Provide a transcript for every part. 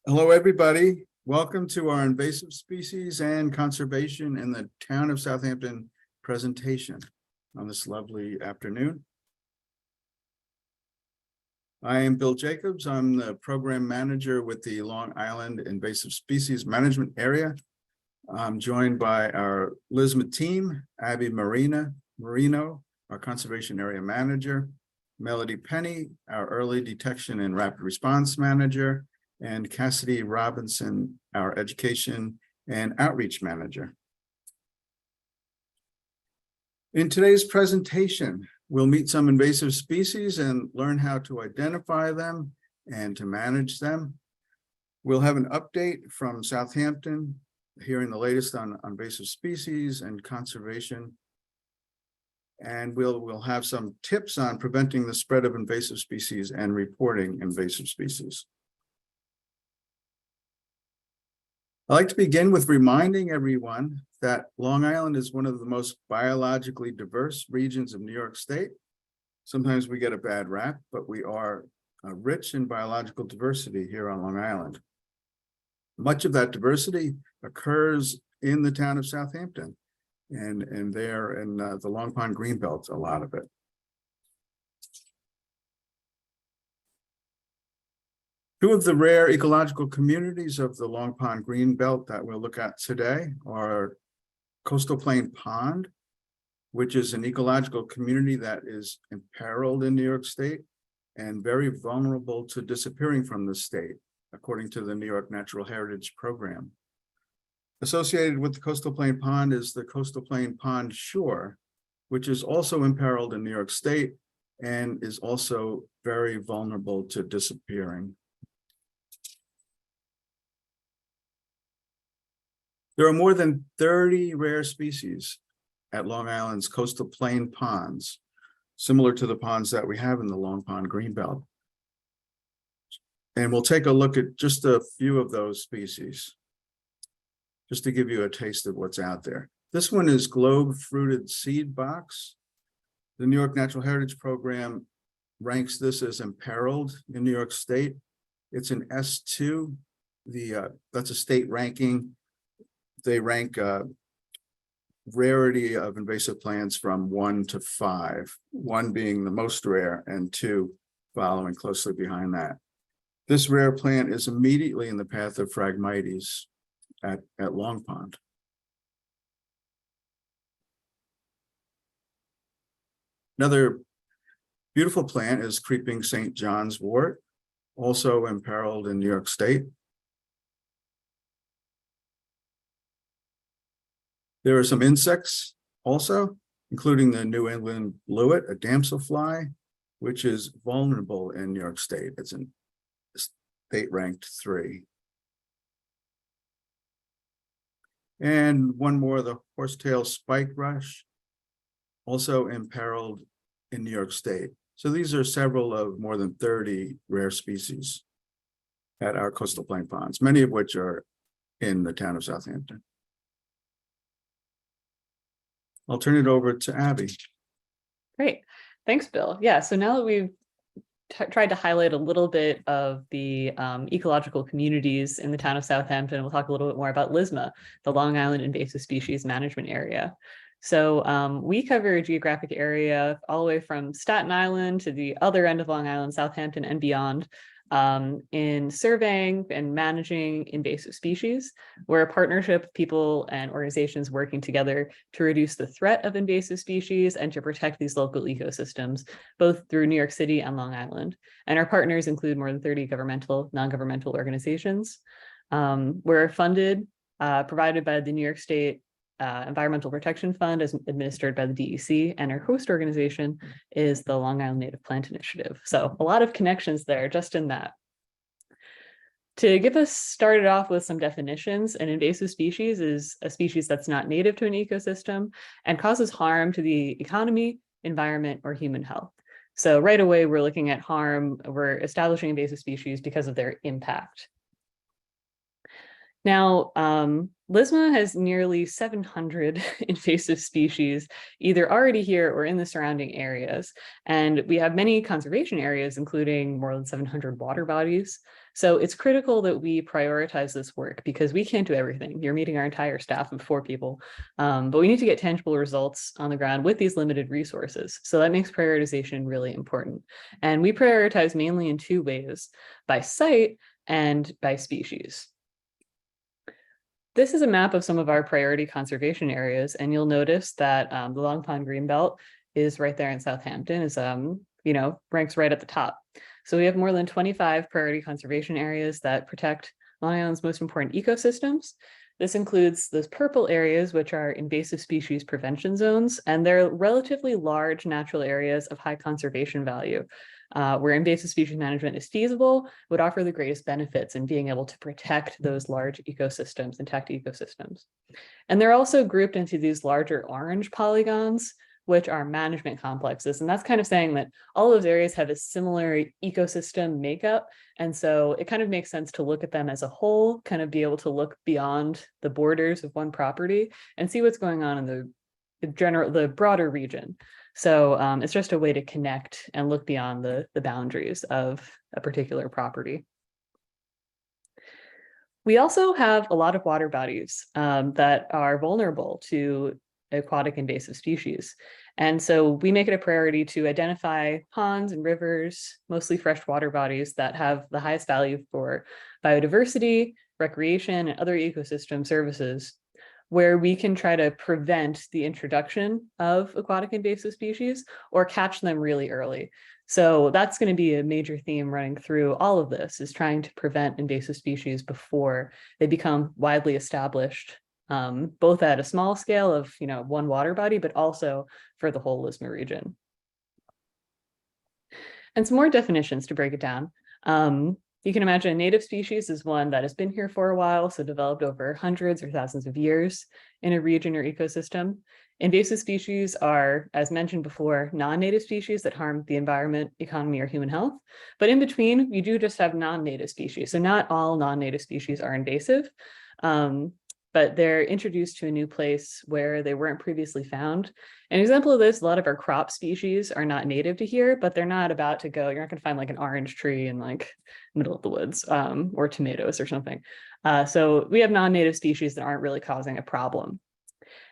Hello, everybody. Welcome to our invasive species and conservation in the Town of Southampton presentation on this lovely afternoon. I am Bill Jacobs. I'm the program manager with the Long Island Invasive Species Management Area. I'm joined by our LISMA team, Abby Marino, our conservation area manager, Melody Penny, our early detection and rapid response manager, and Cassidy Robinson, our education and outreach manager. In today's presentation, we'll meet some invasive species and learn how to identify them and to manage them. We'll have an update from Southampton, hearing the latest on invasive species and conservation. And we'll have some tips on preventing the spread of invasive species and reporting invasive species. I'd like to begin with reminding everyone that Long Island is one of the most biologically diverse regions of New York State. Sometimes we get a bad rap, but we are rich in biological diversity here on Long Island. Much of that diversity occurs in the town of Southampton and there in the Long Pond Greenbelt, a lot of it. Two of the rare ecological communities of the Long Pond Greenbelt that we'll look at today are Coastal Plain Pond, which is an ecological community that is imperiled in New York State and very vulnerable to disappearing from the state, according to the New York Natural Heritage Program. Associated with the Coastal Plain Pond is the Coastal Plain Pond Shore, which is also imperiled in New York State and is also very vulnerable to disappearing. There are more than 30 rare species at Long Island's coastal plain ponds, similar to the ponds that we have in the Long Pond Greenbelt. And we'll take a look at just a few of those species, just to give you a taste of what's out there. This one is globe-fruited seed box. The New York Natural Heritage Program ranks this as imperiled in New York State. It's an S2, that's a state ranking. They rank rarity of invasive plants from 1 to 5, 1 being the most rare and 2 following closely behind that. This rare plant is immediately in the path of Phragmites at Long Pond. Another beautiful plant is creeping St. John's wort, also imperiled in New York State. There are some insects also, including the New England bluet, a damselfly, which is vulnerable in New York State. It's in state ranked 3. And one more, the horsetail spike rush, also imperiled in New York State. So these are several of more than 30 rare species at our coastal plain ponds, many of which are in the town of Southampton. I'll turn it over to Abby. Great. Thanks, Bill. Yeah, so now that we've tried to highlight a little bit of the ecological communities in the town of Southampton, we'll talk a little bit more about LISMA, the Long Island Invasive Species Management Area. So we cover a geographic area all the way from Staten Island to the other end of Long Island, Southampton and beyond, in surveying and managing invasive species. We're a partnership of people and organizations working together to reduce the threat of invasive species and to protect these local ecosystems, both through New York City and Long Island. And our partners include more than 30 governmental, non-governmental organizations. We're funded, provided by the New York State Environmental Protection Fund, as administered by the DEC, and our host organization is the Long Island Native Plant Initiative. So a lot of connections there just in that. To get us started off with some definitions, an invasive species is a species that's not native to an ecosystem and causes harm to the economy, environment, or human health. So right away, we're looking at harm. We're establishing invasive species because of their impact. Now, LISMA has nearly 700 invasive species, either already here or in the surrounding areas. And we have many conservation areas, including more than 700 water bodies. So it's critical that we prioritize this work because we can't do everything. You're meeting our entire staff of 4 people, but we need to get tangible results on the ground with these limited resources. So that makes prioritization really important. And we prioritize mainly in 2 ways, by site and by species. This is a map of some of our priority conservation areas, and you'll notice that the Long Pond Greenbelt is right there in Southampton, is ranks right at the top. So we have more than 25 priority conservation areas that protect Long Island's most important ecosystems. This includes those purple areas, which are invasive species prevention zones, and they're relatively large natural areas of high conservation value, where invasive species management is feasible, would offer the greatest benefits in being able to protect those large ecosystems, intact ecosystems. And they're also grouped into these larger orange polygons, which are management complexes. And that's kind of saying that all those areas have a similar ecosystem makeup. And so it kind of makes sense to look at them as a whole, kind of be able to look beyond the borders of one property and see what's going on in the broader region. So it's just a way to connect and look beyond the boundaries of a particular property. We also have a lot of water bodies that are vulnerable to aquatic invasive species. And so we make it a priority to identify ponds and rivers, mostly freshwater bodies that have the highest value for biodiversity, recreation, and other ecosystem services, where we can try to prevent the introduction of aquatic invasive species or catch them really early. So that's going to be a major theme running through all of this, is trying to prevent invasive species before they become widely established, both at a small scale of one water body, but also for the whole LISMA region. And some more definitions to break it down. You can imagine a native species is one that has been here for a while, so developed over hundreds or thousands of years in a region or ecosystem. Invasive species are, as mentioned before, non-native species that harm the environment, economy, or human health. But in between, you do just have non-native species. So not all non-native species are invasive, but they're introduced to a new place where they weren't previously found. An example of this, a lot of our crop species are not native to here, but they're not about to go, you're not gonna find like an orange tree in like middle of the woods, or tomatoes or something. So we have non-native species that aren't really causing a problem.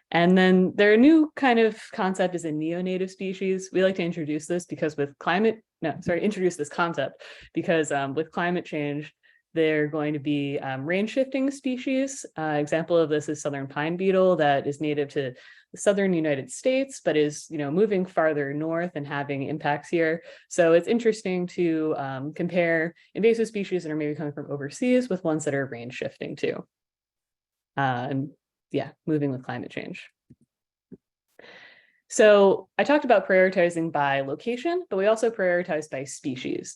And then their new kind of concept is a neonative species. We like to introduce this because with introduce this concept because with climate change, they're going to be range-shifting species. Example of this is southern pine beetle that is native to the southern United States, but is moving farther north and having impacts here. So it's interesting to compare invasive species that are maybe coming from overseas with ones that are range-shifting too. And yeah, moving with climate change. So I talked about prioritizing by location, but we also prioritize by species.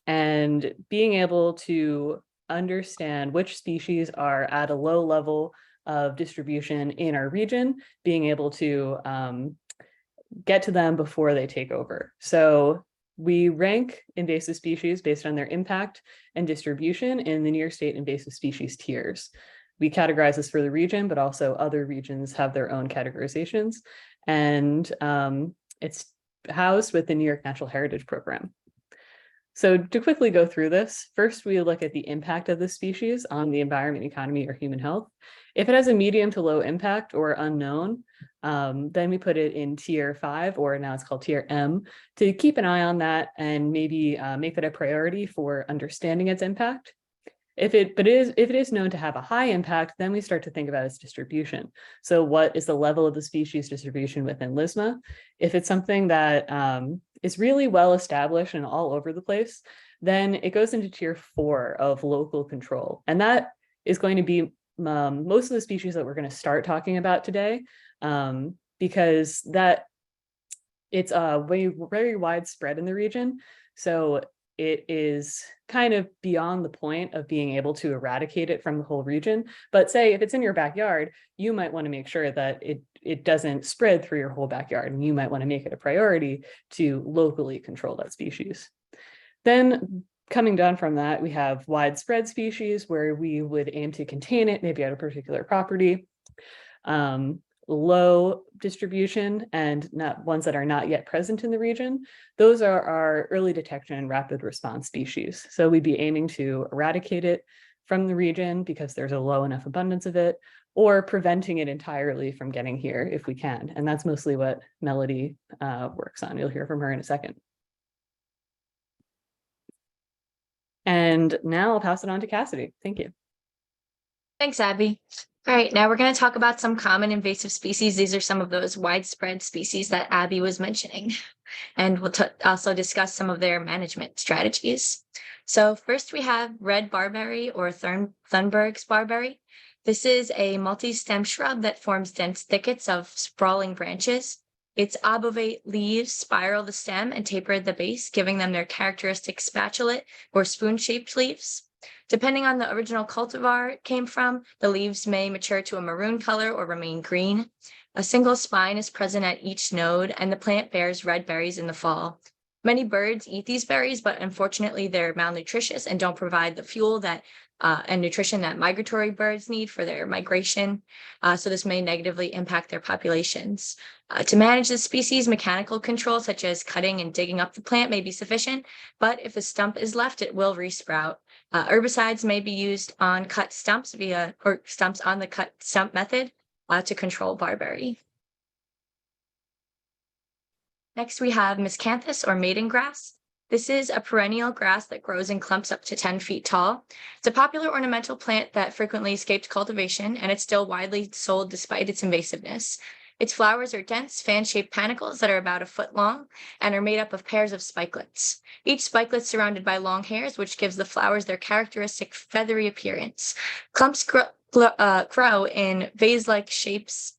And being able to understand which species are at a low level of distribution in our region, being able to get to them before they take over. So we rank invasive species based on their impact and distribution in the New York State invasive species tiers. We categorize this for the region, but also other regions have their own categorizations. And it's housed with the New York Natural Heritage Program. So to quickly go through this, first we look at the impact of the species on the environment, economy, or human health. If it has a medium to low impact or unknown, then we put it in tier 5, or now it's called tier M, to keep an eye on that and maybe make that a priority for understanding its impact. If it is known to have a high impact, then we start to think about its distribution. So what is the level of the species distribution within LISMA? If it's something that is really well established and all over the place, then it goes into tier 4 of local control. And that is going to be most of the species that we're going to start talking about today, because it's very widespread in the region. So it is kind of beyond the point of being able to eradicate it from the whole region. But say if it's in your backyard, you might want to make sure that it doesn't spread through your whole backyard, and you might want to make it a priority to locally control that species. Then coming down from that, we have widespread species where we would aim to contain it, maybe at a particular property. low distribution and not ones that are not yet present in the region, those are our early detection and rapid response species. So we'd be aiming to eradicate it from the region because there's a low enough abundance of it, or preventing it entirely from getting here if we can. And that's mostly what Melody works on. You'll hear from her in a second. And now I'll pass it on to Cassidy. Thank you. Thanks, Abby. All right, now we're going to talk about some common invasive species. These are some of those widespread species that Abby was mentioning. And we'll also discuss some of their management strategies. So first we have red barberry or Thunberg's barberry. This is a multi-stem shrub that forms dense thickets of sprawling branches. Its obovate leaves spiral the stem and taper at the base, giving them their characteristic spatulate or spoon-shaped leaves. Depending on the original cultivar it came from, the leaves may mature to a maroon color or remain green. A single spine is present at each node, and the plant bears red berries in the fall. Many birds eat these berries, but unfortunately they're malnutritious and don't provide the fuel that and nutrition that migratory birds need for their migration. So this may negatively impact their populations. To manage this species, mechanical control such as cutting and digging up the plant may be sufficient, but if a stump is left, it will resprout. Herbicides may be used on cut stumps stumps on the cut stump method to control barberry. Next, we have Miscanthus or Maiden Grass. This is a perennial grass that grows in clumps up to 10 feet tall. It's a popular ornamental plant that frequently escaped cultivation, and it's still widely sold despite its invasiveness. Its flowers are dense, fan-shaped panicles that are about a foot long and are made up of pairs of spikelets. Each spikelet surrounded by long hairs, which gives the flowers their characteristic feathery appearance. Clumps grow in vase-like shapes,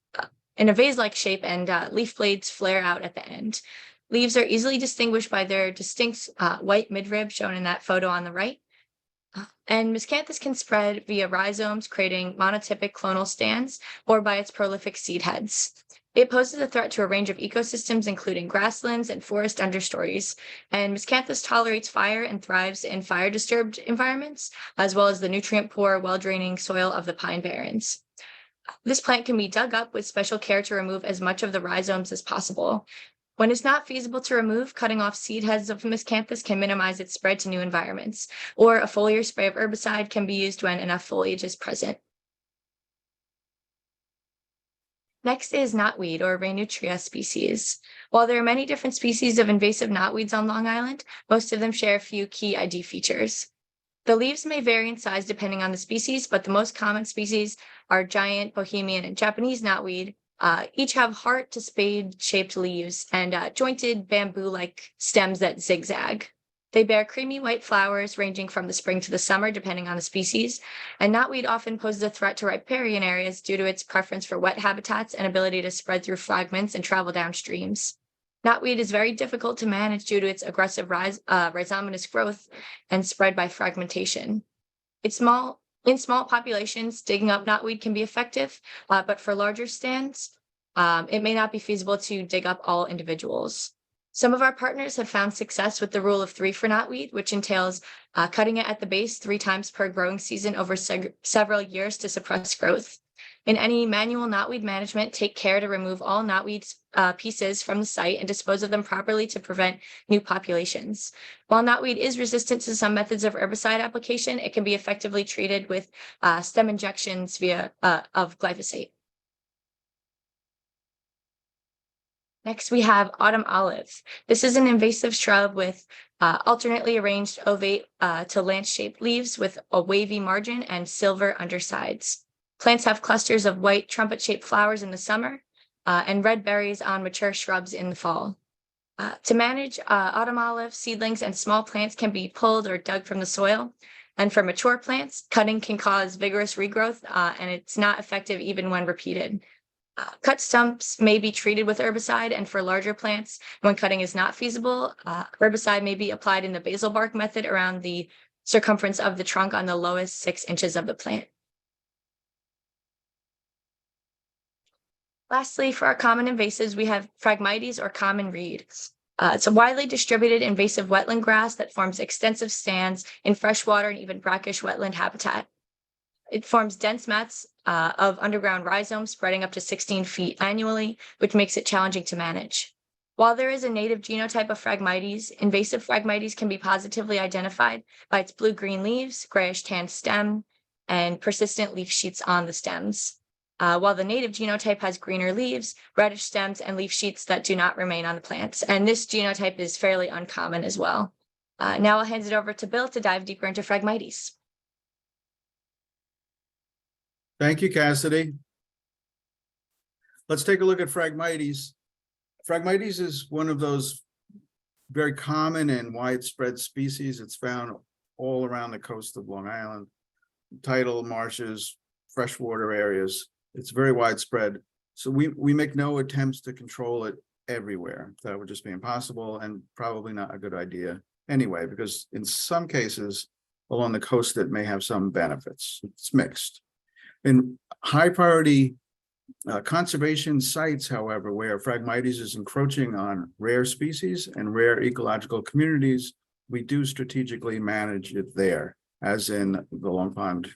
in a vase-like shape, and leaf blades flare out at the end. Leaves are easily distinguished by their distinct white midrib shown in that photo on the right. And Miscanthus can spread via rhizomes, creating monotypic clonal stands, or by its prolific seed heads. It poses a threat to a range of ecosystems, including grasslands and forest understories. And Miscanthus tolerates fire and thrives in fire-disturbed environments, as well as the nutrient-poor, well-draining soil of the pine barrens. This plant can be dug up with special care to remove as much of the rhizomes as possible. When it's not feasible to remove, cutting off seed heads of Miscanthus can minimize its spread to new environments, or a foliar spray of herbicide can be used when enough foliage is present. Next is knotweed or Reynoutria species. While there are many different species of invasive knotweeds on Long Island, most of them share a few key ID features. The leaves may vary in size depending on the species, but the most common species are giant, Bohemian, and Japanese knotweed. Each have heart to spade-shaped leaves and jointed bamboo-like stems that zigzag. They bear creamy white flowers ranging from the spring to the summer, depending on the species, and knotweed often poses a threat to riparian areas due to its preference for wet habitats and ability to spread through fragments and travel downstreams. Knotweed is very difficult to manage due to its aggressive rhizomatous growth and spread by fragmentation. In small populations, digging up knotweed can be effective, but for larger stands, it may not be feasible to dig up all individuals. Some of our partners have found success with the rule of 3 for knotweed, which entails cutting it at the base 3 times per growing season over several years to suppress growth. In any manual knotweed management, take care to remove all knotweed pieces from the site and dispose of them properly to prevent new populations. While knotweed is resistant to some methods of herbicide application, it can be effectively treated with stem injections of glyphosate. Next, we have autumn olive. This is an invasive shrub with alternately arranged ovate to lance-shaped leaves with a wavy margin and silver undersides. Plants have clusters of white trumpet-shaped flowers in the summer and red berries on mature shrubs in the fall. To manage autumn olive, seedlings and small plants can be pulled or dug from the soil. And for mature plants, cutting can cause vigorous regrowth, and it's not effective even when repeated. Cut stumps may be treated with herbicide, and for larger plants, when cutting is not feasible, herbicide may be applied in the basal bark method around the circumference of the trunk on the lowest 6 inches of the plant. Lastly, for our common invasives, we have Phragmites or common reed. It's a widely distributed invasive wetland grass that forms extensive stands in freshwater and even brackish wetland habitat. It forms dense mats of underground rhizomes spreading up to 16 feet annually, which makes it challenging to manage. While there is a native genotype of Phragmites, invasive Phragmites can be positively identified by its blue-green leaves, grayish-tan stem, and persistent leaf sheets on the stems. While the native genotype has greener leaves, reddish stems, and leaf sheets that do not remain on the plants. And this genotype is fairly uncommon as well. Now I'll hand it over to Bill to dive deeper into Phragmites. Thank you, Cassidy. Let's take a look at Phragmites. Phragmites is one of those very common and widespread species. It's found all around the coast of Long Island, tidal marshes, freshwater areas. It's very widespread. So we make no attempts to control it everywhere. That would just be impossible and probably not a good idea anyway, because in some cases along the coast it may have some benefits. It's mixed. In high priority conservation sites, however, where Phragmites is encroaching on rare species and rare ecological communities, we do strategically manage it there, as in the Long Pond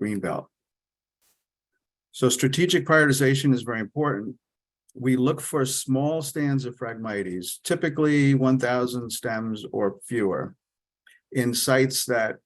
Greenbelt. So strategic prioritization is very important. We look for small stands of Phragmites, typically 1,000 stems or fewer, in sites that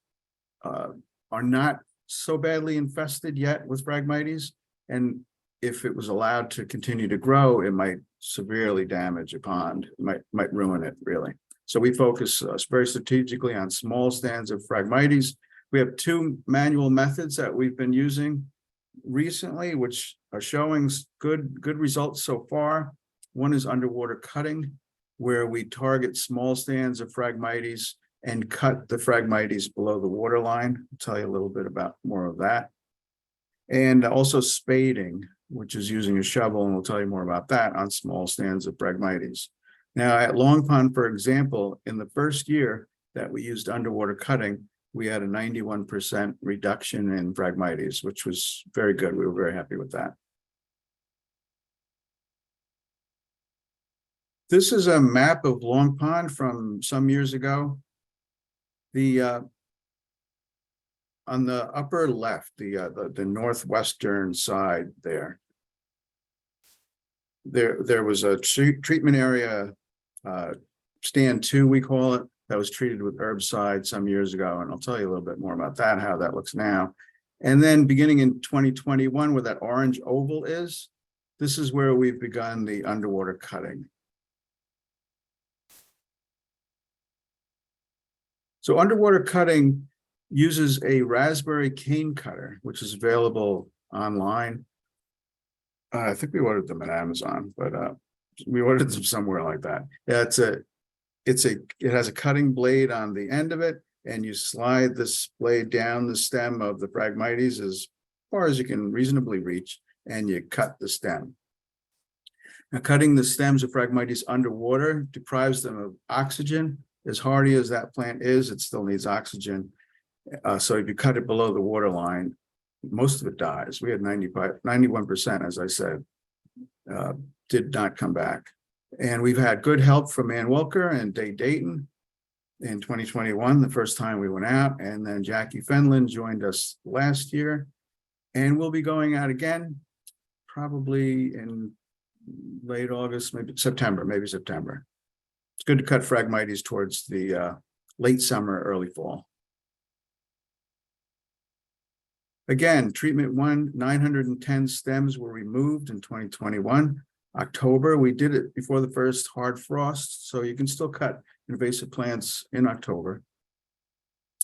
are not so badly infested yet with Phragmites, and if it was allowed to continue to grow, it might severely damage a pond, might ruin it really. So we focus very strategically on small stands of Phragmites. We have two manual methods that we've been using recently, which are showing good results so far. One is underwater cutting, where we target small stands of Phragmites and cut the Phragmites below the water line. I'll tell you a little bit about more of that. And also spading, which is using a shovel, and we'll tell you more about that on small stands of Phragmites. Now at Long Pond, for example, in the first year that we used underwater cutting, we had a 91% reduction in Phragmites, which was very good. We were very happy with that. This is a map of Long Pond from some years ago. On the upper left, the northwestern side there was a treatment area, stand 2, we call it, that was treated with herbicide some years ago. And I'll tell you a little bit more about that, how that looks now. And then beginning in 2021, where that orange oval is, this is where we've begun the underwater cutting. So underwater cutting uses a raspberry cane cutter, which is available online. I think we ordered them at Amazon, but we ordered them somewhere like that. Yeah, it has a cutting blade on the end of it, and you slide this blade down the stem of the Phragmites as far as you can reasonably reach, and you cut the stem. Now, cutting the stems of Phragmites underwater deprives them of oxygen. As hardy as that plant is, it still needs oxygen. So if you cut it below the water line, most of it dies. We had 91%, as I said, did not come back. And we've had good help from Ann Welker and Day Dayton in 2021, the first time we went out. And then Jackie Fenlon joined us last year. And we'll be going out again, probably in late August, maybe September. It's good to cut Phragmites towards the late summer, early fall. Again, treatment 1, 910 stems were removed in 2021. October, we did it before the first hard frost, so you can still cut invasive plants in October.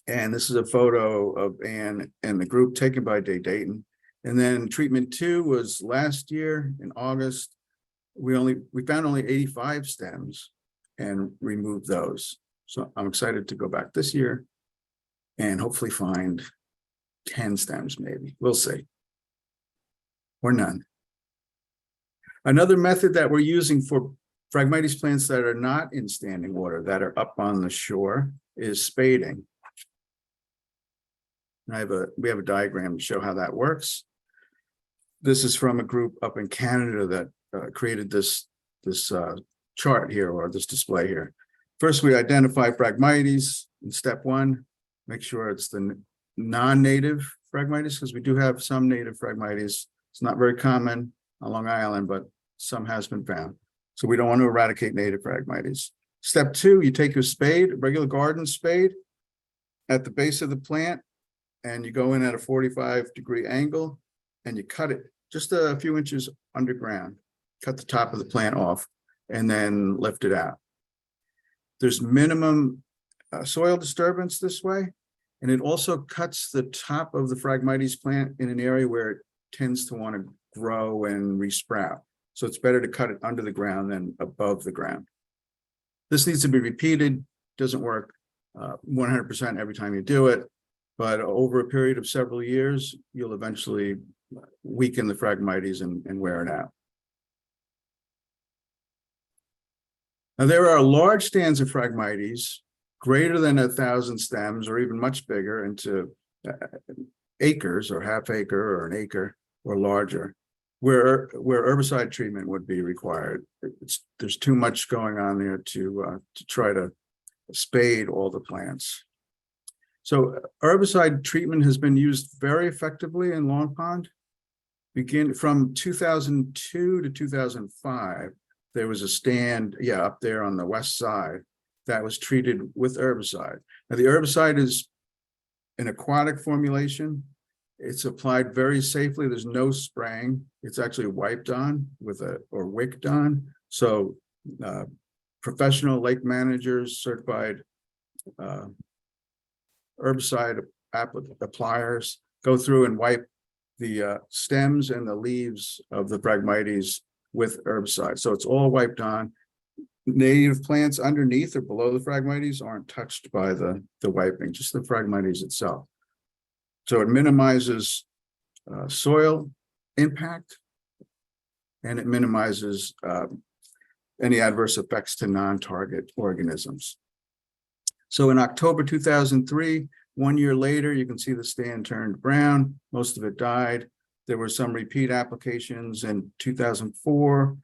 And this is a photo of Ann and the group taken by Day Dayton. And then treatment 2 was last year in August. We found only 85 stems and removed those. So I'm excited to go back this year and hopefully find 10 stems, maybe. We'll see. Or none. Another method that we're using for Phragmites plants that are not in standing water, that are up on the shore, is spading. And we have a diagram to show how that works. This is from a group up in Canada that created this chart here, or this display here. First, we identify Phragmites in step 1, make sure it's the non-native Phragmites, because we do have some native Phragmites. It's not very common on Long Island, but some has been found. So we don't want to eradicate native Phragmites. Step 2, you take your spade, a regular garden spade, at the base of the plant, and you go in at a 45-degree angle, and you cut it just a few inches underground. Cut the top of the plant off, and then lift it out. There's minimum soil disturbance this way, and it also cuts the top of the Phragmites plant in an area where it tends to want to grow and resprout. So it's better to cut it under the ground than above the ground. This needs to be repeated. Doesn't work 100% every time you do it, but over a period of several years, you'll eventually weaken the Phragmites and wear it out. Now, there are large stands of Phragmites, greater than 1,000 stems, or even much bigger, into acres or half acre or an acre or larger, where herbicide treatment would be required. There's too much going on there to try to spade all the plants. So herbicide treatment has been used very effectively in Long Pond. Begin from 2002 to 2005. There was a stand, up there on the west side, that was treated with herbicide. Now, the herbicide is an aquatic formulation. It's applied very safely. There's no spraying. It's actually wiped on or wicked on. So professional lake managers, certified herbicide appliers go through and wipe the stems and the leaves of the Phragmites with herbicide. So it's all wiped on. Native plants underneath or below the Phragmites aren't touched by the wiping, just the Phragmites itself. So it minimizes soil impact, and it minimizes any adverse effects to non-target organisms. So in October 2003, 1 year later, you can see the stand turned brown. Most of it died. There were some repeat applications in 2004,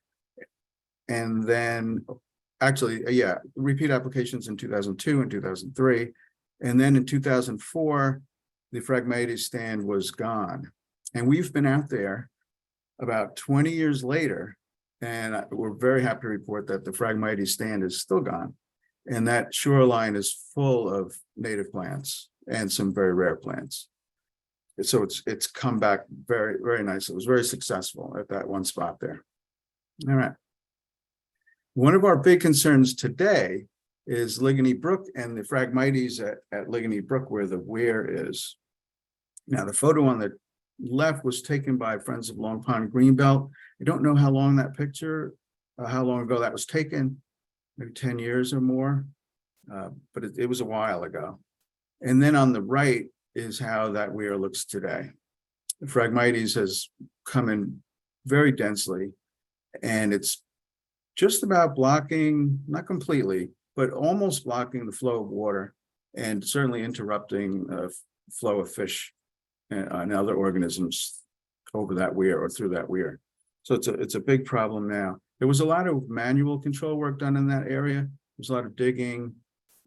and then repeat applications in 2002 and 2003. And then in 2004, the Phragmites stand was gone. And we've been out there about 20 years later, and we're very happy to report that the Phragmites stand is still gone. And that shoreline is full of native plants and some very rare plants. So it's come back very, very nice. It was very successful at that one spot there. All right. One of our big concerns today is Ligony Brook and the Phragmites at Ligony Brook, where the weir is. Now, the photo on the left was taken by Friends of Long Pond Greenbelt. I don't know how long that picture, how long ago that was taken, maybe 10 years or more, but it was a while ago. And then on the right is how that weir looks today. The Phragmites has come in very densely, and it's just about blocking, not completely, but almost blocking the flow of water, and certainly interrupting flow of fish and other organisms over that weir or through that weir. So it's a big problem now. There was a lot of manual control work done in that area. There's a lot of digging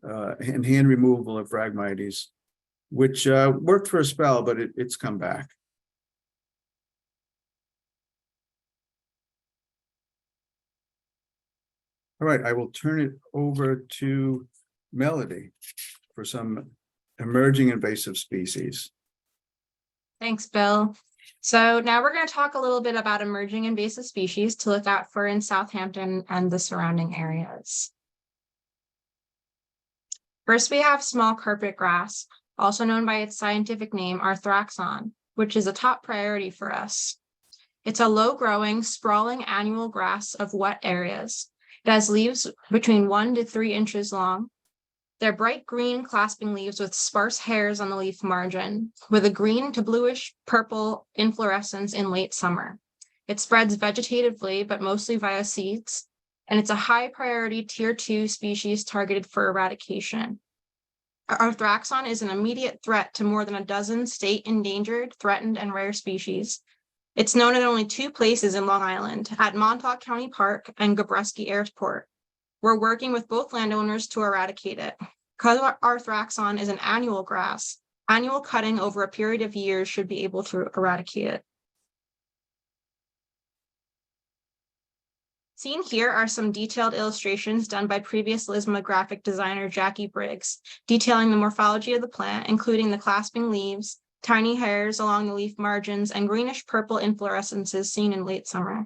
and hand removal of Phragmites, which worked for a spell, but it's come back. All right, I will turn it over to Melody for some emerging invasive species. Thanks, Bill. So now we're going to talk a little bit about emerging invasive species to look out for in Southampton and the surrounding areas. First, we have small carpet grass, also known by its scientific name, Arthraxon, which is a top priority for us. It's a low-growing, sprawling annual grass of wet areas. It has leaves between 1 to 3 inches long. They're bright green clasping leaves with sparse hairs on the leaf margin, with a green to bluish purple inflorescence in late summer. It spreads vegetatively, but mostly via seeds, and it's a high priority tier 2 species targeted for eradication. Arthraxon is an immediate threat to more than a dozen state endangered, threatened, and rare species. It's known at only 2 places in Long Island, at Montauk County Park and Gabreski Airport. We're working with both landowners to eradicate it. Because Arthraxon is an annual grass, Annual cutting over a period of years should be able to eradicate it. Seen here are some detailed illustrations done by previous Lisma graphic designer Jackie Briggs, detailing the morphology of the plant, including the clasping leaves, tiny hairs along the leaf margins, and greenish-purple inflorescences seen in late summer.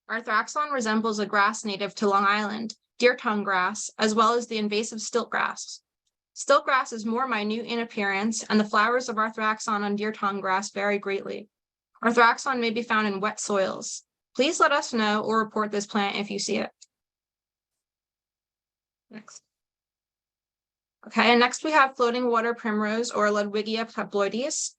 Arthraxon resembles a grass native to Long Island, deer tongue grass, as well as the invasive stilt grass. Stilt grass is more minute in appearance, and the flowers of Arthraxon on deer tongue grass vary greatly. Arthraxon may be found in wet soils. Please let us know or report this plant if you see it. Next. Okay, and next we have floating water primrose or Ludwigia peploides.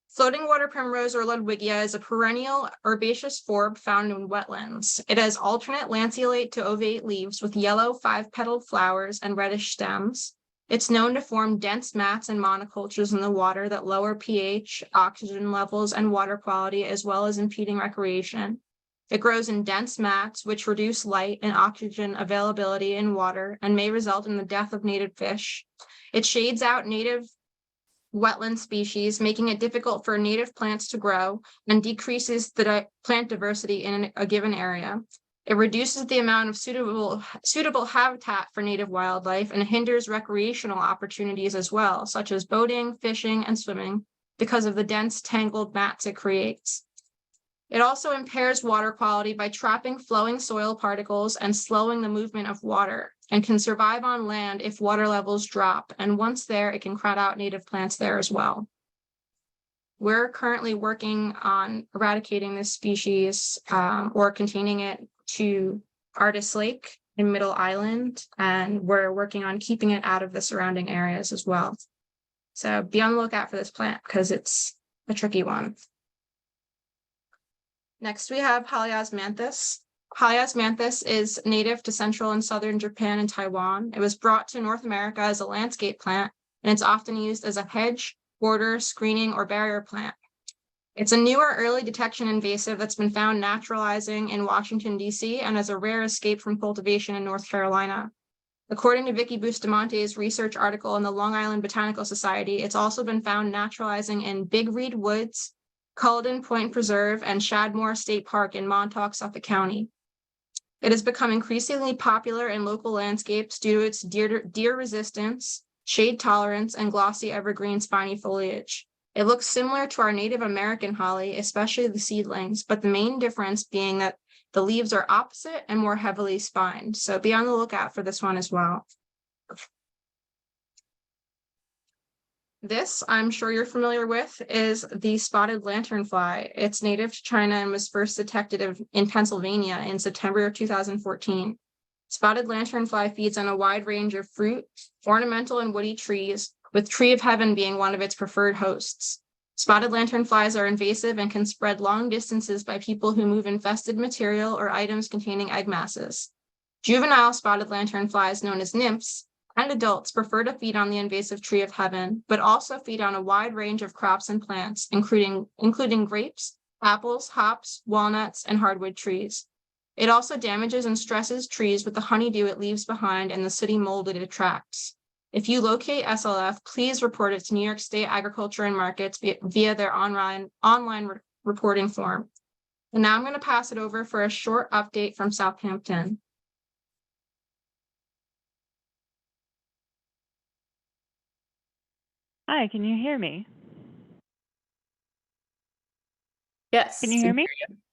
Floating water primrose or Ludwigia is a perennial herbaceous forb found in wetlands. It has alternate lanceolate to ovate leaves with yellow 5-petaled flowers and reddish stems. It's known to form dense mats and monocultures in the water that lower pH, oxygen levels, and water quality, as well as impeding recreation. It grows in dense mats, which reduce light and oxygen availability in water and may result in the death of native fish. It shades out native wetland species, making it difficult for native plants to grow and decreases the plant diversity in a given area. It reduces the amount of suitable habitat for native wildlife and hinders recreational opportunities as well, such as boating, fishing, and swimming, because of the dense tangled mats it creates. It also impairs water quality by trapping flowing soil particles and slowing the movement of water, and can survive on land if water levels drop, and once there, it can crowd out native plants there as well. We're currently working on eradicating this species or containing it to Artist Lake in Middle Island, and we're working on keeping it out of the surrounding areas as well. So be on the lookout for this plant because it's a tricky one. Next, we have Osmanthus. Osmanthus is native to central and southern Japan and Taiwan. It was brought to North America as a landscape plant, and it's often used as a hedge, border, screening, or barrier plant. It's a newer early detection invasive that's been found naturalizing in Washington, D.C., and as a rare escape from cultivation in North Carolina. According to Vicky Bustamante's research article in the Long Island Botanical Society, it's also been found naturalizing in Big Reed Woods, Culloden Point Preserve, and Shadmore State Park in Montauk, Suffolk County. It has become increasingly popular in local landscapes due to its deer resistance, shade tolerance, and glossy evergreen spiny foliage. It looks similar to our Native American holly, especially the seedlings, but the main difference being that the leaves are opposite and more heavily spined. So be on the lookout for this one as well. This, I'm sure you're familiar with, is the spotted lanternfly. It's native to China and was first detected in Pennsylvania in September of 2014. Spotted lanternfly feeds on a wide range of fruit, ornamental and woody trees, with tree of heaven being one of its preferred hosts. Spotted lanternflies are invasive and can spread long distances by people who move infested material or items containing egg masses. Juvenile spotted lanternflies, known as nymphs, and adults prefer to feed on the invasive tree of heaven, but also feed on a wide range of crops and plants, including grapes, apples, hops, walnuts, and hardwood trees. It also damages and stresses trees with the honeydew it leaves behind and the sooty mold it attracts. If you locate SLF, please report it to New York State Agriculture and Markets via their online reporting form. And now I'm going to pass it over for a short update from Southampton. Hi, can you hear me? Yes. Can you hear me?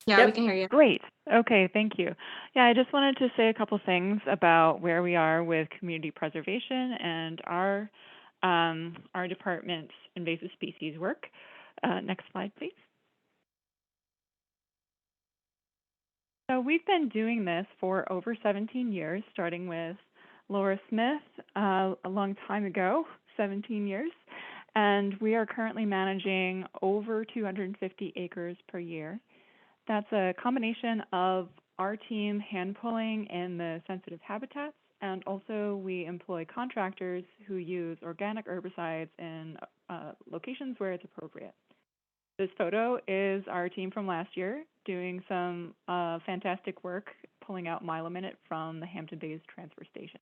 Yeah, Yep. we can hear you. Great. Okay, thank you. Yeah, I just wanted to say a couple things about where we are with community preservation and our department's invasive species work. Next slide, please. So we've been doing this for over 17 years, starting with Laura Smith a long time ago, 17 years. And we are currently managing over 250 acres per year. That's a combination of our team hand pulling in the sensitive habitats, and also we employ contractors who use organic herbicides in locations where it's appropriate. This photo is our team from last year doing some fantastic work pulling out milominate from the Hampton Bays transfer station.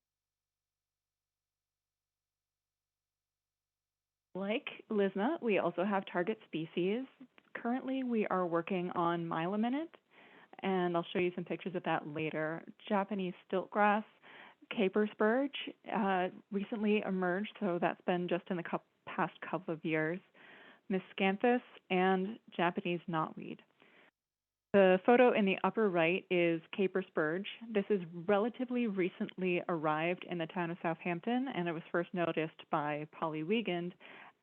Like Lisma, we also have target species. Currently, we are working on Mylaminate, and I'll show you some pictures of that later. Japanese stiltgrass, caper spurge recently emerged, so that's been just in the past couple of years. Miscanthus and Japanese knotweed. The photo in the upper right is caper spurge. This is relatively recently arrived in the town of Southampton, and it was first noticed by Polly Wiegand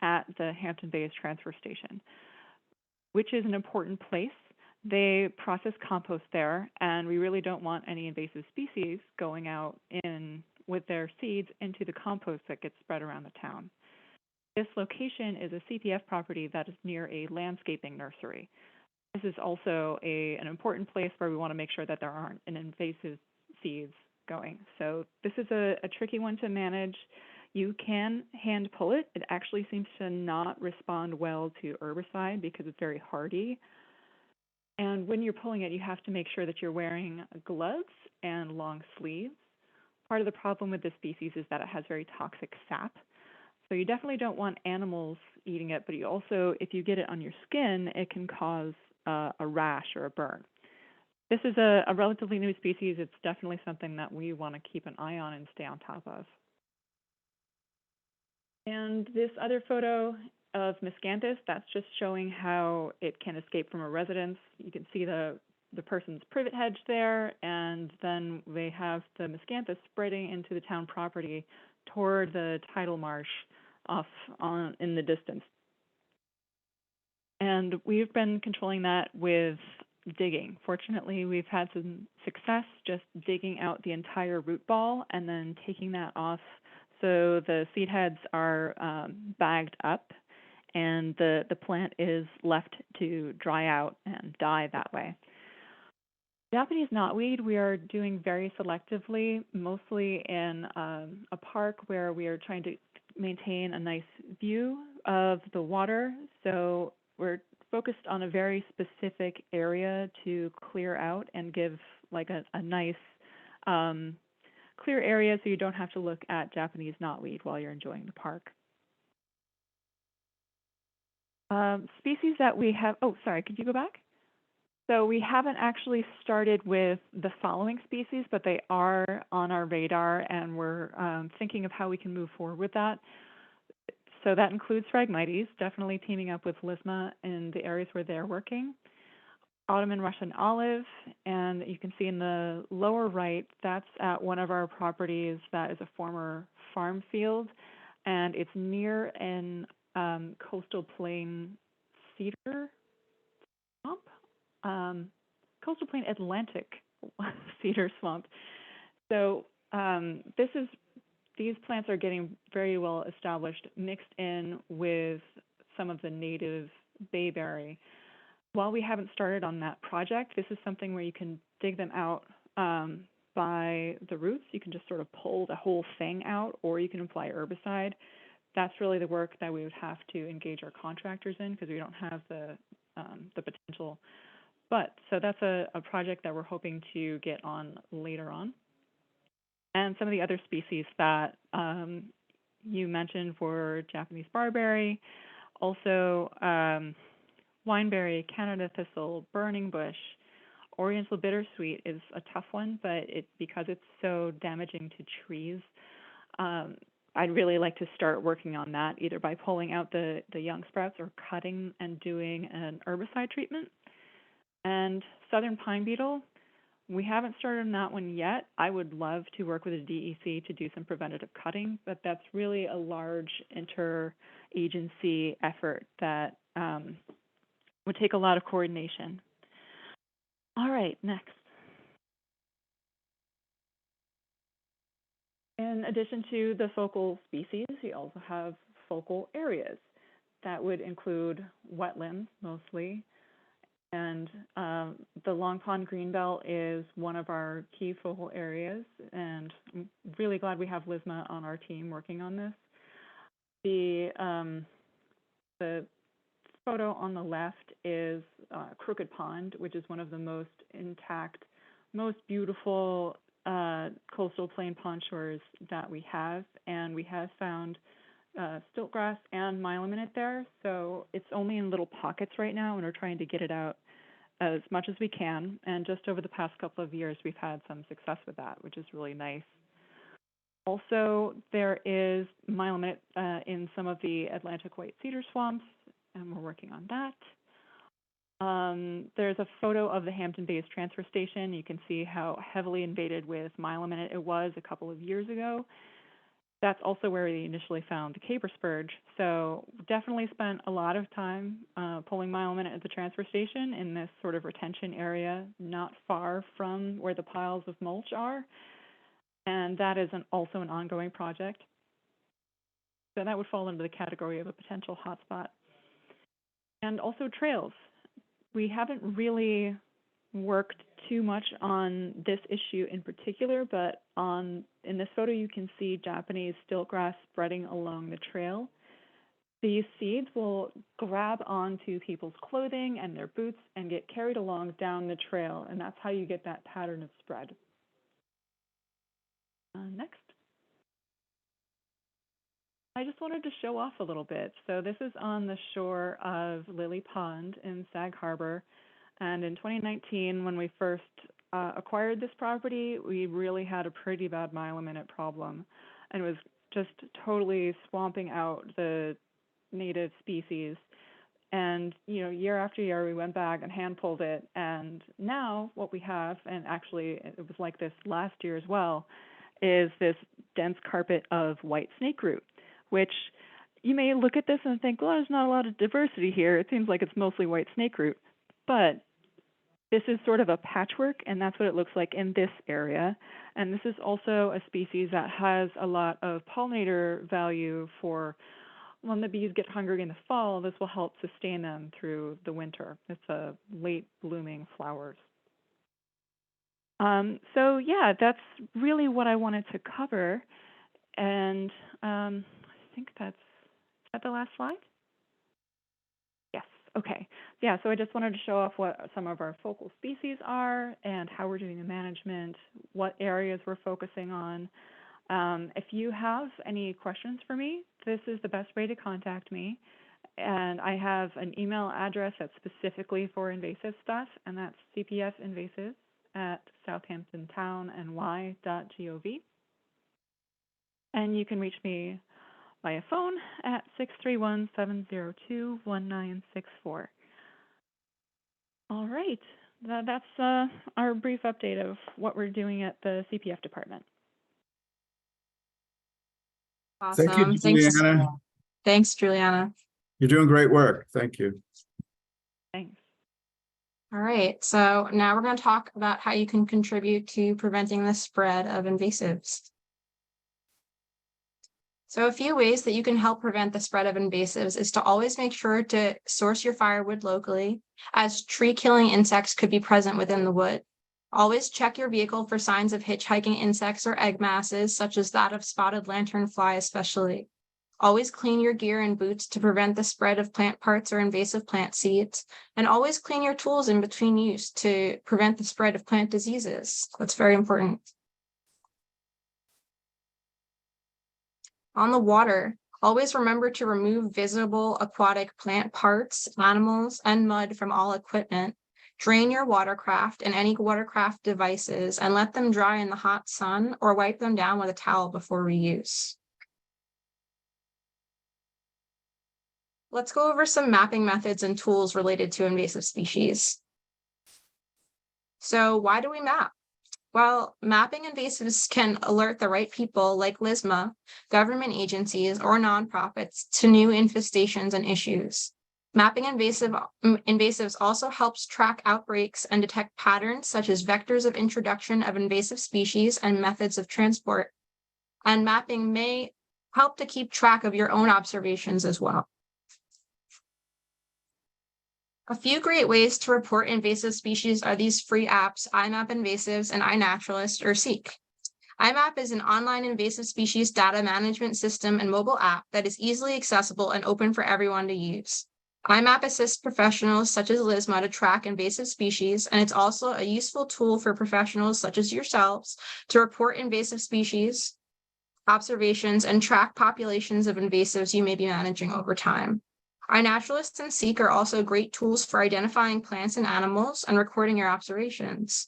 at the Hampton Bays transfer station, which is an important place. They process compost there, and we really don't want any invasive species going out in with their seeds into the compost that gets spread around the town. This location is a CPF property that is near a landscaping nursery. This is also an important place where we want to make sure that there aren't invasive seeds going. So this is a tricky one to manage. You can hand pull it. It actually seems to not respond well to herbicide because it's very hardy. And when you're pulling it, you have to make sure that you're wearing gloves and long sleeves. Part of the problem with this species is that it has very toxic sap. So you definitely don't want animals eating it, but you also, if you get it on your skin, it can cause a rash or a burn. This is a relatively new species. It's definitely something that we want to keep an eye on and stay on top of. And this other photo of Miscanthus, that's just showing how it can escape from a residence. You can see the person's privet hedge there, and then they have the Miscanthus spreading into the town property toward the tidal marsh off in the distance. And we've been controlling that with digging. Fortunately, we've had some success just digging out the entire root ball and then taking that off so the seed heads are bagged up and the plant is left to dry out and die that way. Japanese knotweed we are doing very selectively, mostly in a park where we are trying to maintain a nice view of the water. So we're focused on a very specific area to clear out and give like a nice clear area so you don't have to look at Japanese knotweed while you're enjoying the park. Species that we have, oh, sorry, could you go back? So we haven't actually started with the following species, but they are on our radar, and we're thinking of how we can move forward with that. So that includes Phragmites, definitely teaming up with Lisma in the areas where they're working. Ottoman Russian olive, and you can see in the lower right, that's at one of our properties that is a former farm field, and it's near an coastal plain cedar swamp, coastal plain Atlantic cedar swamp. So these plants are getting very well established, mixed in with some of the native bayberry. While we haven't started on that project, this is something where you can dig them out by the roots. You can just sort of pull the whole thing out, or you can apply herbicide. That's really the work that we would have to engage our contractors in because we don't have the potential. But so that's a project that we're hoping to get on later on. And some of the other species that you mentioned were Japanese barberry, also wineberry, Canada thistle, burning bush. Oriental bittersweet is a tough one, but because it's so damaging to trees, I'd really like to start working on that, either by pulling out the young sprouts or cutting and doing an herbicide treatment. And southern pine beetle, we haven't started on that one yet. I would love to work with a DEC to do some preventative cutting, but that's really a large interagency effort that would take a lot of coordination. All right, next. In addition to the focal species, you also have focal areas. That would include wetlands mostly. And the Long Pond Greenbelt is one of our key focal areas, and I'm really glad we have Lisma on our team working on this. The photo on the left is Crooked Pond, which is one of the most intact, most beautiful coastal plain pond shores that we have, and we have found stiltgrass and myelominate there. So it's only in little pockets right now, and we're trying to get it out as much as we can. And just over the past couple of years, we've had some success with that, which is really nice. Also, there is myelominate in some of the Atlantic white cedar swamps, and we're working on that. There's a photo of the Hampton Bays transfer station. You can see how heavily invaded with myelominate it was a couple of years ago. That's also where we initially found the caper spurge. So definitely spent a lot of time pulling myelominate at the transfer station in this sort of retention area, not far from where the piles of mulch are. And that is also an ongoing project. So that would fall into the category of a potential hotspot. And also trails. We haven't really worked too much on this issue in particular, but in this photo you can see Japanese stiltgrass spreading along the trail. These seeds will grab onto people's clothing and their boots and get carried along down the trail, and that's how you get that pattern of spread. Next. I just wanted to show off a little bit. So this is on the shore of Lily Pond in Sag Harbor. And in 2019, when we first acquired this property, we really had a pretty bad myelominate problem. And it was just totally swamping out the native species. And, you know, year after year, we went back and hand pulled it. And now what we have, and actually it was like this last year as well, is this dense carpet of white snake root, which you may look at this and think, well, there's not a lot of diversity here. It seems like it's mostly white snake root. But this is sort of a patchwork, and that's what it looks like in this area. And this is also a species that has a lot of pollinator value for when the bees get hungry in the fall. This will help sustain them through the winter. It's a late blooming flowers. So yeah, that's really what I wanted to cover. And I think is that the last slide? Yes, okay. Yeah, so I just wanted to show off what some of our focal species are and how we're doing the management, what areas we're focusing on. If you have any questions for me, this is the best way to contact me. And I have an email address that's specifically for invasive stuff, and that's cpfinvasive@southamptontownny.gov. And you can reach me via phone at 631-702-1964. All right, that's our brief update of what we're doing at the CPF department. Awesome. Thank you, Juliana. Thanks, Juliana. You're doing great work. Thank you. Thanks. All right, so now we're going to talk about how you can contribute to preventing the spread of invasives. So a few ways that you can help prevent the spread of invasives is to always make sure to source your firewood locally, as tree-killing insects could be present within the wood. Always check your vehicle for signs of hitchhiking insects or egg masses, such as that of spotted lanternfly especially. Always clean your gear and boots to prevent the spread of plant parts or invasive plant seeds, and always clean your tools in between use to prevent the spread of plant diseases. That's very important. On the water, always remember to remove visible aquatic plant parts, animals, and mud from all equipment. Drain your watercraft and any watercraft devices and let them dry in the hot sun or wipe them down with a towel before reuse. Let's go over some mapping methods and tools related to invasive species. So why do we map? Well, mapping invasives can alert the right people like LISMA, government agencies, or nonprofits to new infestations and issues. Mapping invasives also helps track outbreaks and detect patterns such as vectors of introduction of invasive species and methods of transport. And mapping may help to keep track of your own observations as well. A few great ways to report invasive species are these free apps, IMAP Invasives and iNaturalist or Seek. IMAP is an online invasive species data management system and mobile app that is easily accessible and open for everyone to use. IMAP assists professionals such as LISMA to track invasive species, and it's also a useful tool for professionals such as yourselves to report invasive species observations, and track populations of invasives you may be managing over time. iNaturalist and Seek are also great tools for identifying plants and animals and recording your observations.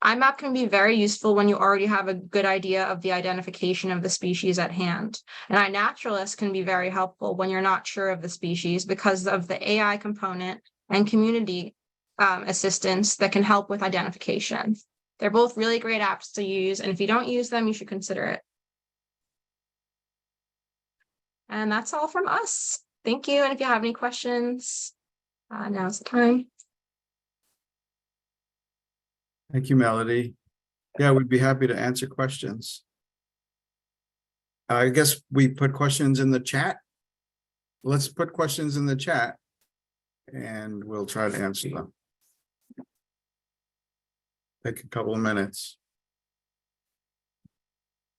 IMAP can be very useful when you already have a good idea of the identification of the species at hand. And iNaturalist can be very helpful when you're not sure of the species because of the AI component and community assistance that can help with identification. They're both really great apps to use, and if you don't use them, you should consider it. And that's all from us. Thank you. And if you have any questions, now's the time. Thank you, Melody. Yeah, we'd be happy to answer questions. I guess we put questions in the chat. Let's put questions in the chat and we'll try to answer them. Take a couple of minutes.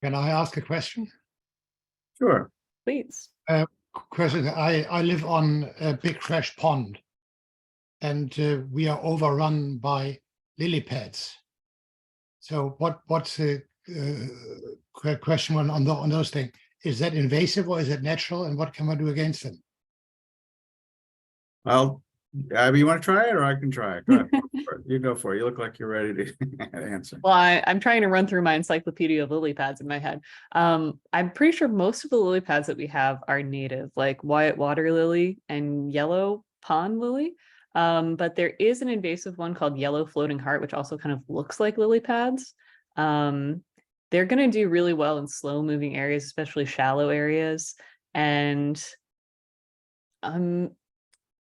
Can I ask a question? Sure. Please. Question. I live on a big fresh pond, and we are overrun by lily pads. So what's the question on those things? Is that invasive or is it natural, and what can one do against them? Well, Abby, you want to try it, or I can try it? Go ahead. You go for it. You look like you're ready to answer. Well, I'm trying to run through my encyclopedia of lily pads in my head. I'm pretty sure most of the lily pads that we have are native, like white water lily and yellow pond lily. But there is an invasive one called yellow floating heart, which also kind of looks like lily pads. They're going to do really well in slow moving areas, especially shallow areas. And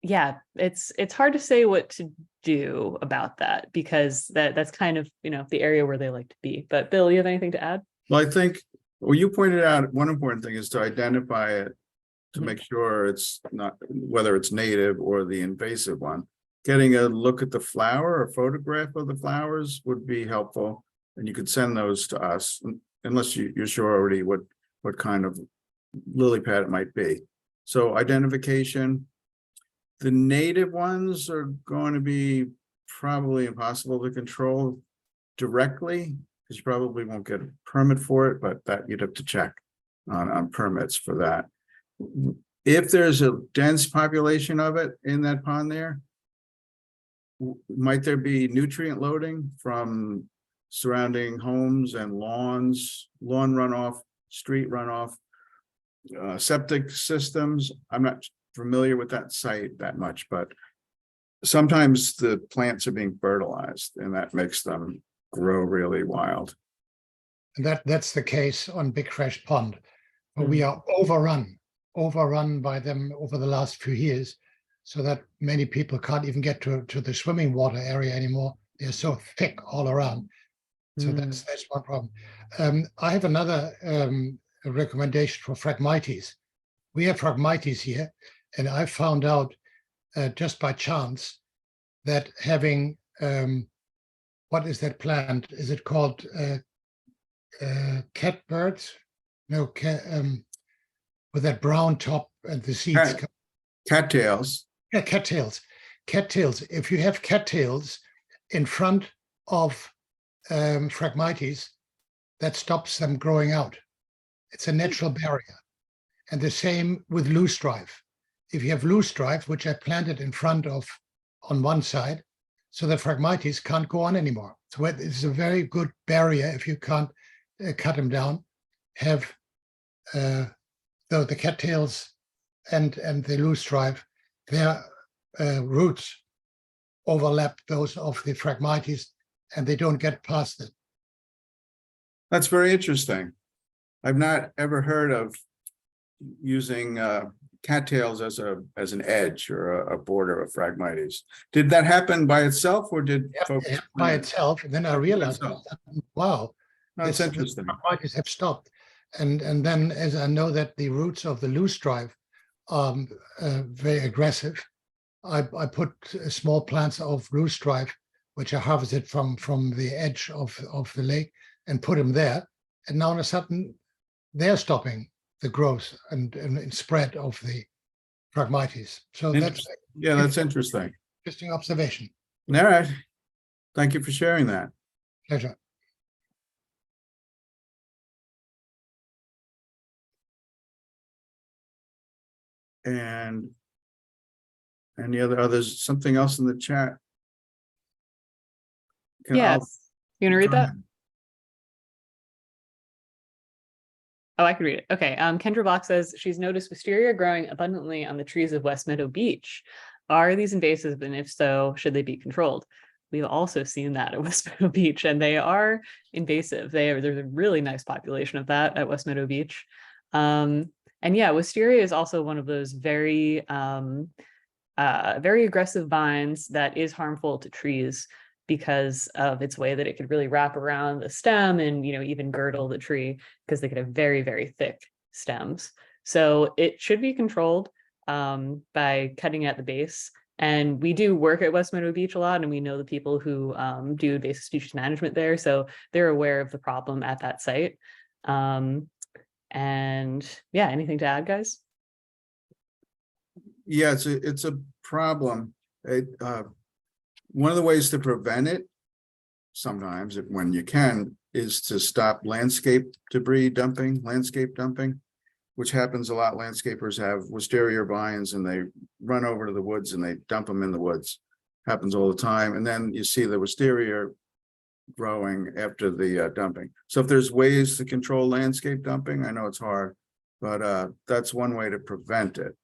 yeah, it's hard to say what to do about that because that's kind of, the area where they like to be. But Bill, you have anything to add? Well, I think, you pointed out one important thing is to identify it to make sure it's not, whether it's native or the invasive one. Getting a look at the flower or photograph of the flowers would be helpful. And you could send those to us unless you're sure already what kind of lily pad it might be. So identification. The native ones are going to be probably impossible to control directly because you probably won't get a permit for it, but that you'd have to check on permits for that. If there's a dense population of it in that pond there, might there be nutrient loading from surrounding homes and lawns, lawn runoff, street runoff, septic systems? I'm not familiar with that site that much, but sometimes the plants are being fertilized and that makes them grow really wild. And that's the case on Big Fresh Pond, where we are overrun by them over the last few years, so that many people can't even get to the swimming water area anymore. They're so thick all around. So that's one problem. I have another recommendation for Phragmites. We have Phragmites here, and I found out just by chance that having what is that plant? Is it called catbirds? No, with that brown top and the seeds. Cattails. Yeah, cattails. Cattails. If you have cattails in front of Phragmites, that stops them growing out. It's a natural barrier. And the same with loosestrife. If you have loosestrife, which I planted in front of on one side, so the Phragmites can't go on anymore. So it's a very good barrier if you can't cut them down. Have the cattails and the loosestrife, their roots overlap those of the Phragmites, and they don't get past it. That's very interesting. I've not ever heard of using cattails as an edge or a border of Phragmites. Did that happen by itself, or did folks by itself? And then I realized, wow, that's interesting. Phragmites have stopped. And then, as I know that the roots of the loosestrife are very aggressive, I put small plants of loosestrife, which I harvested from the edge of the lake, and put them there. And now, all of a sudden, they're stopping the growth and spread of the Phragmites. So that's interesting. Interesting observation. All right. Thank you for sharing that. Pleasure. And any others, something else in the chat? Yes. You gonna read go that? ahead. Oh, I could read it. Okay. Kendra Block says she's noticed wisteria growing abundantly on the trees of West Meadow Beach. Are these invasive? And if so, should they be controlled? We've also seen that at West Meadow Beach, and they are invasive. There's a really nice population of that at West Meadow Beach. And yeah, wisteria is also one of those very aggressive vines that is harmful to trees because of its way that it could really wrap around the stem and, even girdle the tree because they could have very, very thick stems. So it should be controlled by cutting at the base. And we do work at West Meadow Beach a lot, and we know the people who do invasive species management there. So they're aware of the problem at that site. And yeah, anything to add, guys? Yeah, it's a problem. One of the ways to prevent it, sometimes when you can, is to stop landscape dumping, which happens a lot. Landscapers have wisteria vines and they run over to the woods and they dump them in the woods. Happens all the time. And then you see the wisteria growing after the dumping. So if there's ways to control landscape dumping, I know it's hard, but that's one way to prevent it.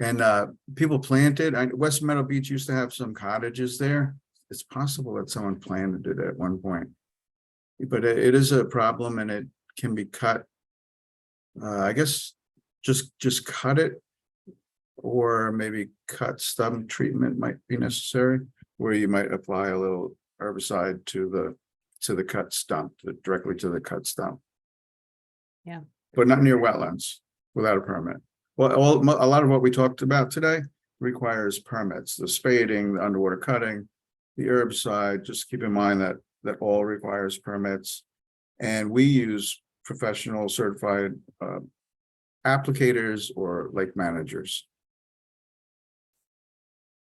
And people planted. West Meadow Beach used to have some cottages there. It's possible that someone planted it at one point, but it is a problem, and it can be cut. I guess just cut it, or maybe cut stem treatment might be necessary, where you might apply a little herbicide to the cut stump, directly to the cut stump. Yeah, but not near wetlands without a permit. Well, a lot of what we talked about today requires permits, the spading, the underwater cutting, the herbicide. Just keep in mind that all requires permits. And we use professional certified applicators or lake managers.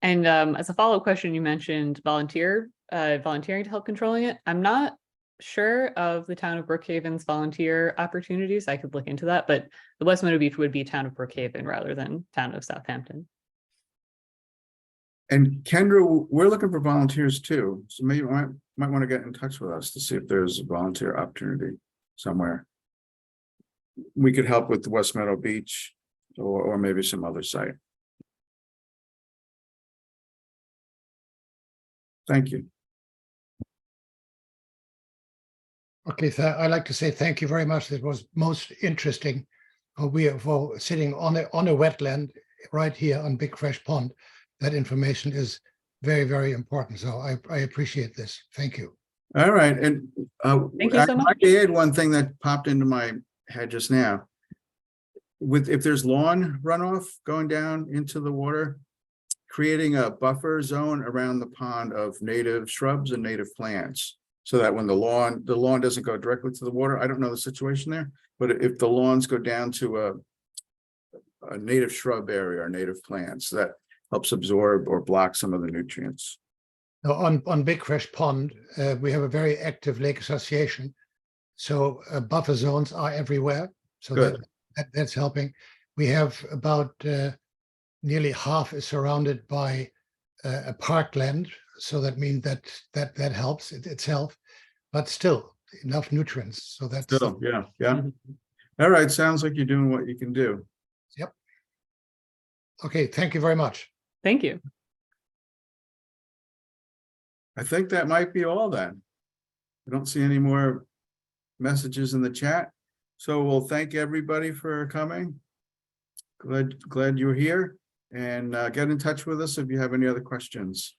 And as a follow-up question, you mentioned volunteering to help controlling it. I'm not sure of the town of Brookhaven's volunteer opportunities. I could look into that, but the West Meadow Beach would be town of Brookhaven rather than town of Southampton. And Kendra, we're looking for volunteers too. So maybe you might want to get in touch with us to see if there's a volunteer opportunity somewhere. We could help with the West Meadow Beach or maybe some other site. Thank you. Okay, I'd like to say thank you very much. It was most interesting. We are for sitting on a wetland right here on Big Fresh Pond. That information is very, very important. So I appreciate this. Thank you. All right, and Thank you so much. I add one thing that popped into my head just now. If there's lawn runoff going down into the water, creating a buffer zone around the pond of native shrubs and native plants, so that when the lawn doesn't go directly to the water. I don't know the situation there, but if the lawns go down to a native shrub area or native plants, that helps absorb or block some of the nutrients. Now on Big Fresh Pond, we have a very active lake association. So buffer zones are everywhere. So that's helping. We have about nearly half is surrounded by a parkland. So that means that helps itself, but still enough nutrients. So that's still, yeah. All right, sounds like you're doing what you can do. Yep. Okay, thank you very much. Thank you. I think that might be all then. I don't see any more messages in the chat. So we'll thank everybody for coming. Glad you're here, and get in touch with us if you have any other questions.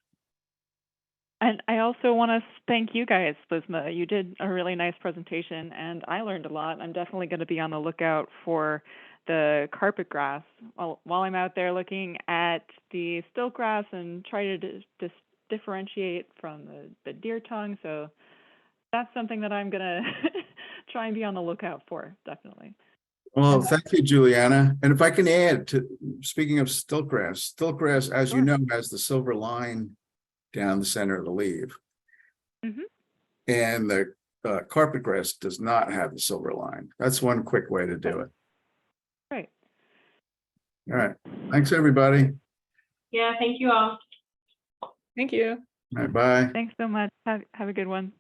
And I also want to thank you guys, Lizma. You did a really nice presentation, and I learned a lot. I'm definitely going to be on the lookout for the carpet grass while I'm out there looking at the stilt grass and try to differentiate from the deer tongue. So that's something that I'm going to try and be on the lookout for, definitely. Well, thank you, Juliana. And if I can add to, speaking of stilt grass, as you know, has the silver line down the center of the leaf. Mm-hmm. And the carpet grass does not have the silver line. That's one quick way to do it. Right. All right. Thanks, everybody. Yeah, thank you all. Thank you. All right, bye. Thanks so much. Have a good one.